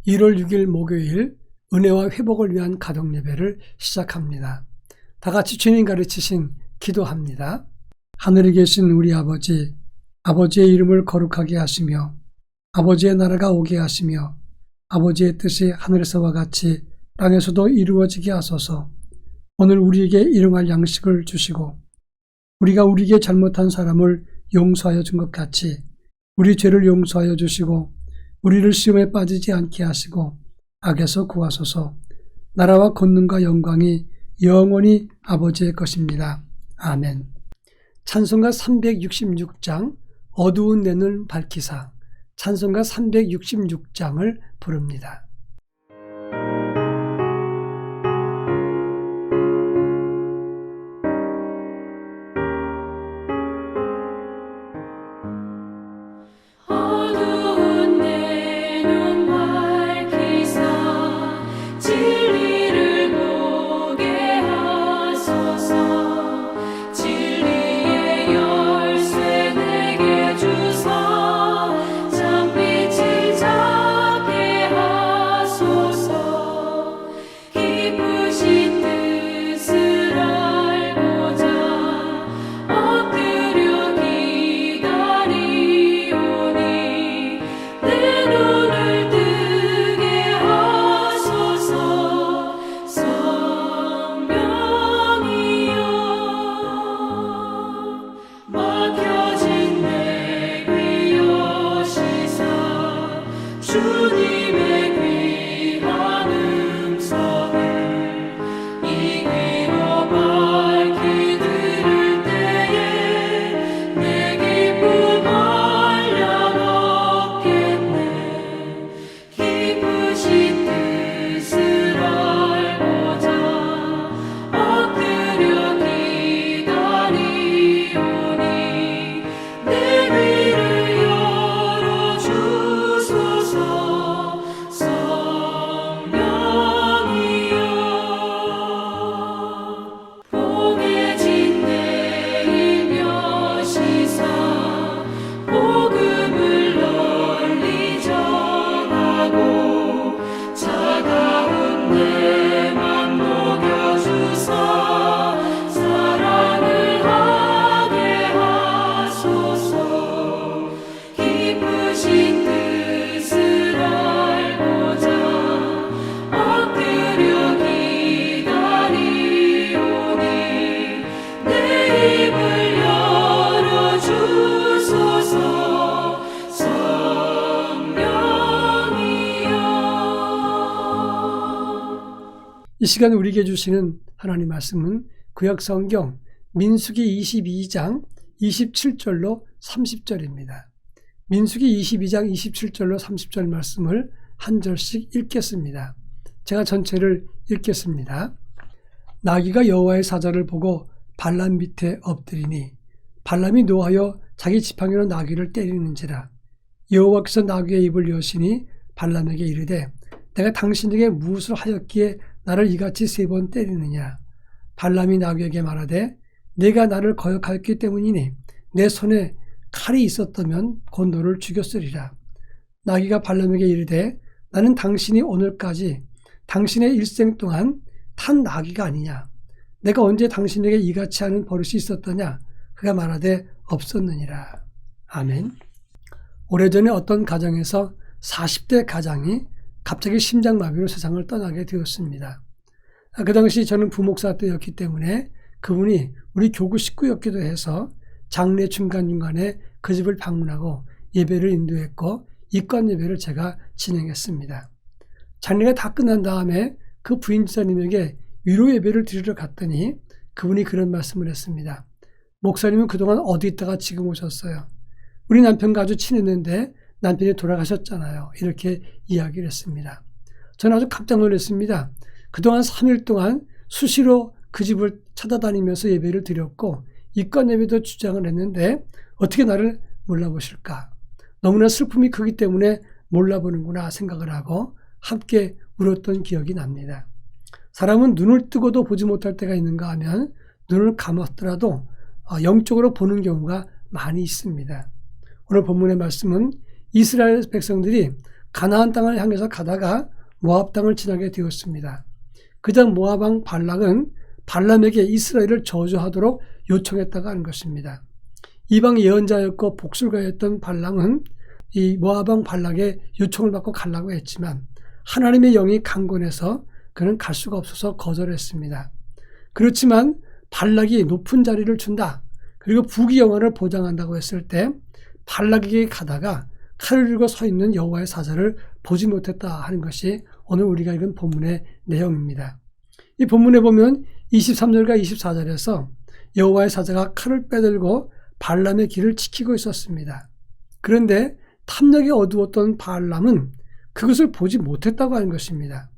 1월 6일 목요일 은혜와 회복을 위한 가정 예배를 시작합니다. 다 같이 주님 가르치신 기도합니다. 하늘에 계신 우리 아버지, 아버지의 이름을 거룩하게 하시며 아버지의 나라가 오게 하시며 아버지의 뜻이 하늘에서와 같이 땅에서도 이루어지게 하소서. 오늘 우리에게 일용할 양식을 주시고 우리가 우리에게 잘못한 사람을 용서하여 준 것 같이 우리 죄를 용서하여 주시고 우리를 시험에 빠지지 않게 하시고 악에서 구하소서. 나라와 권능과 영광이 영원히 아버지의 것입니다. 아멘. 찬송가 366장 어두운 내 눈 밝히사, 찬송가 366장을 부릅니다. 이 시간 우리에게 주시는 하나님 말씀은 구약성경 민수기 22장 27절로 30절입니다. 민수기 22장 27절로 30절 말씀을 한 절씩 읽겠습니다. 제가 전체를 읽겠습니다. 나귀가 여호와의 사자를 보고 발람 밑에 엎드리니 발람이 노하여 자기 지팡이로 나귀를 때리는지라. 여호와께서 나귀의 입을 여시니 발람에게 이르되 내가 당신에게 무엇을 하였기에 나를 이같이 3번 때리느냐. 발람이 나귀에게 말하되 내가 나를 거역하였기 때문이니 내 손에 칼이 있었다면 곧 너를 죽였으리라. 나귀가 발람에게 이르되 나는 당신이 오늘까지 당신의 일생 동안 탄 나귀가 아니냐. 내가 언제 당신에게 이같이 하는 버릇이 있었더냐. 그가 말하되 없었느니라. 아멘. 오래전에 어떤 가정에서 40대 가장이 갑자기 심장마비로 세상을 떠나게 되었습니다. 그 당시 저는 부목사 때였기 때문에 그분이 우리 교구 식구였기도 해서 장례 중간중간에 그 집을 방문하고 예배를 인도했고 입관 예배를 제가 진행했습니다. 장례가 다 끝난 다음에 그 부인 지사님에게 위로 예배를 드리러 갔더니 그분이 그런 말씀을 했습니다. 목사님은 그동안 어디 있다가 지금 오셨어요? 우리 남편과 아주 친했는데 남편이 돌아가셨잖아요. 이렇게 이야기를 했습니다. 저는 아주 깜짝 놀랐습니다. 그동안 3일 동안 수시로 그 집을 찾아다니면서 예배를 드렸고 입관 예배도 주장을 했는데 어떻게 나를 몰라보실까? 너무나 슬픔이 크기 때문에 몰라보는구나 생각을 하고 함께 울었던 기억이 납니다. 사람은 눈을 뜨고도 보지 못할 때가 있는가 하면 눈을 감았더라도 영적으로 보는 경우가 많이 있습니다. 오늘 본문의 말씀은 이스라엘 백성들이 가나안 땅을 향해서 가다가 모압 땅을 지나게 되었습니다. 그장 모압 왕 발락은 발람에게 이스라엘을 저주하도록 요청했다고 하는 것입니다. 이방 예언자였고 복술가였던 발람은 이 모압 왕 발락의 요청을 받고 가려고 했지만 하나님의 영이 강권해서 그는 갈 수가 없어서 거절했습니다. 그렇지만 발락이 높은 자리를 준다. 그리고 부귀영화를 보장한다고 했을 때 발락에게 가다가 칼을 들고 서 있는 여호와의 사자를 보지 못했다 하는 것이 오늘 우리가 읽은 본문의 내용입니다. 이 본문에 보면 23절과 24절에서 여호와의 사자가 칼을 빼들고 발람의 길을 지키고 있었습니다. 그런데 탐욕이 어두웠던 발람은 그것을 보지 못했다고 하는 것입니다.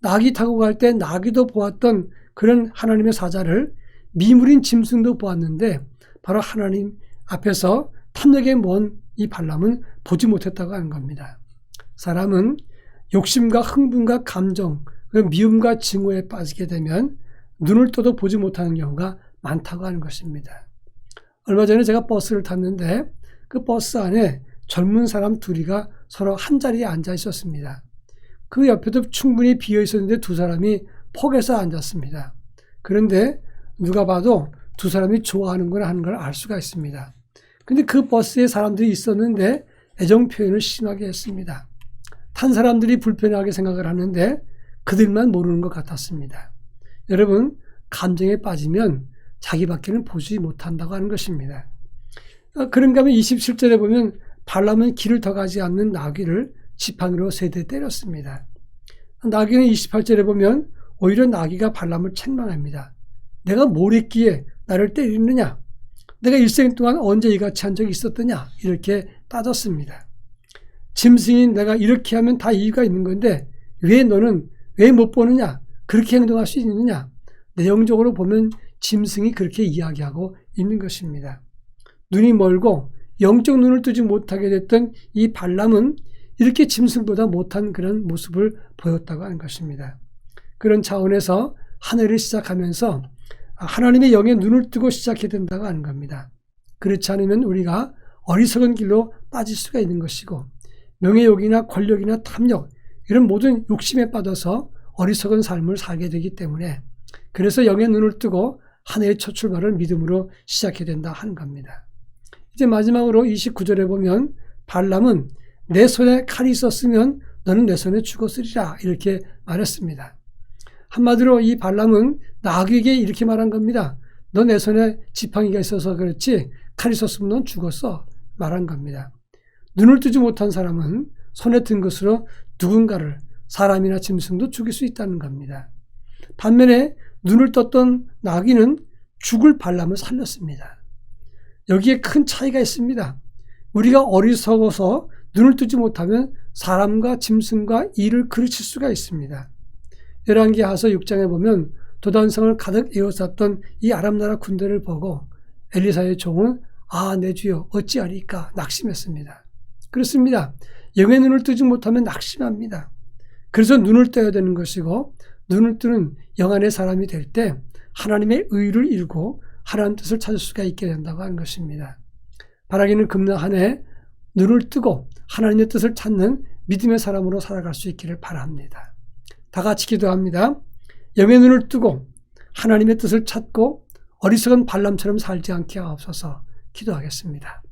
나귀 타고 갈 때 나귀도 보았던 그런 하나님의 사자를 미물인 짐승도 보았는데 바로 하나님 앞에서 탐욕에 먼 이 발람은 보지 못했다고 하는 겁니다. 사람은 욕심과 흥분과 감정, 미움과 증오에 빠지게 되면 눈을 떠도 보지 못하는 경우가 많다고 하는 것입니다. 얼마 전에 제가 버스를 탔는데 그 버스 안에 젊은 사람 둘이가 서로 한 자리에 앉아 있었습니다. 그 옆에도 충분히 비어 있었는데 두 사람이 폭에서 앉았습니다. 그런데 누가 봐도 두 사람이 좋아하는구나 하는 걸 알 수가 있습니다. 근데 그 버스에 사람들이 있었는데 애정 표현을 심하게 했습니다. 탄 사람들이 불편하게 생각을 하는데 그들만 모르는 것 같았습니다. 여러분, 감정에 빠지면 자기밖에는 보지 못한다고 하는 것입니다. 그런가 하면 27절에 보면 발람은 길을 더 가지 않는 나귀를 지팡이로 3대 때렸습니다. 나귀는 28절에 보면 오히려 나귀가 발람을 책망합니다. 내가 뭘 했기에 나를 때리느냐? 내가 일생 동안 언제 이같이 한 적이 있었더냐? 이렇게 따졌습니다. 짐승인 내가 이렇게 하면 다 이유가 있는 건데 왜 너는 왜 못 보느냐? 그렇게 행동할 수 있느냐? 내용적으로 보면 짐승이 그렇게 이야기하고 있는 것입니다. 눈이 멀고 영적 눈을 뜨지 못하게 됐던 이 발람은 이렇게 짐승보다 못한 그런 모습을 보였다고 하는 것입니다. 그런 차원에서 한 해를 시작하면서 하나님의 영의 눈을 뜨고 시작해야 된다고 하는 겁니다. 그렇지 않으면 우리가 어리석은 길로 빠질 수가 있는 것이고 명예욕이나 권력이나 탐욕 이런 모든 욕심에 빠져서 어리석은 삶을 살게 되기 때문에 그래서 영의 눈을 뜨고 한 해의 첫 출발을 믿음으로 시작해야 된다 하는 겁니다. 이제 마지막으로 29절에 보면 발람은 내 손에 칼이 있었으면 너는 내 손에 죽었으리라 이렇게 말했습니다. 한마디로 이 발람은 나귀에게 이렇게 말한 겁니다. 너 내 손에 지팡이가 있어서 그렇지 칼이 있었으면 넌 죽었어 말한 겁니다. 눈을 뜨지 못한 사람은 손에 든 것으로 누군가를 사람이나 짐승도 죽일 수 있다는 겁니다. 반면에 눈을 떴던 나귀는 죽을 발람을 살렸습니다. 여기에 큰 차이가 있습니다. 우리가 어리석어서 눈을 뜨지 못하면 사람과 짐승과 일을 그르칠 수가 있습니다. 열왕기하서 6장에 보면 도단성을 가득 에워쌌던 이 아람 나라 군대를 보고 엘리사의 종은 내 주여 어찌하리까 낙심했습니다. 그렇습니다. 영의 눈을 뜨지 못하면 낙심합니다. 그래서 눈을 떠야 되는 것이고 눈을 뜨는 영안의 사람이 될 때 하나님의 의를 이루고 하나님 뜻을 찾을 수가 있게 된다고 하는 것입니다. 바라기는 금년 한 해 눈을 뜨고 하나님의 뜻을 찾는 믿음의 사람으로 살아갈 수 있기를 바랍니다. 다 같이 기도합니다. 영의 눈을 뜨고 하나님의 뜻을 찾고 어리석은 발람처럼 살지 않게 하옵소서. 기도하겠습니다.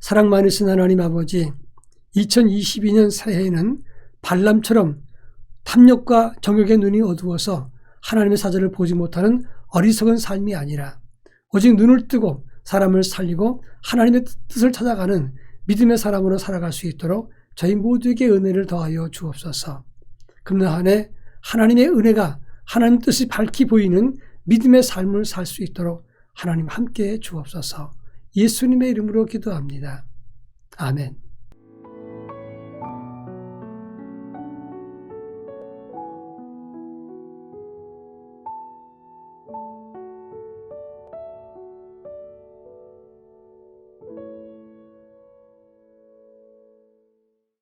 사랑 많으신 하나님 아버지, 2022년 새해에는 발람처럼 탐욕과 정욕의 눈이 어두워서 하나님의 사절을 보지 못하는 어리석은 삶이 아니라 오직 눈을 뜨고 사람을 살리고 하나님의 뜻을 찾아가는 믿음의 사람으로 살아갈 수 있도록 저희 모두에게 은혜를 더하여 주옵소서. 금년 한 해 하나님의 은혜가 하나님 뜻이 밝히 보이는 믿음의 삶을 살 수 있도록 하나님 함께해 주옵소서. 예수님의 이름으로 기도합니다. 아멘.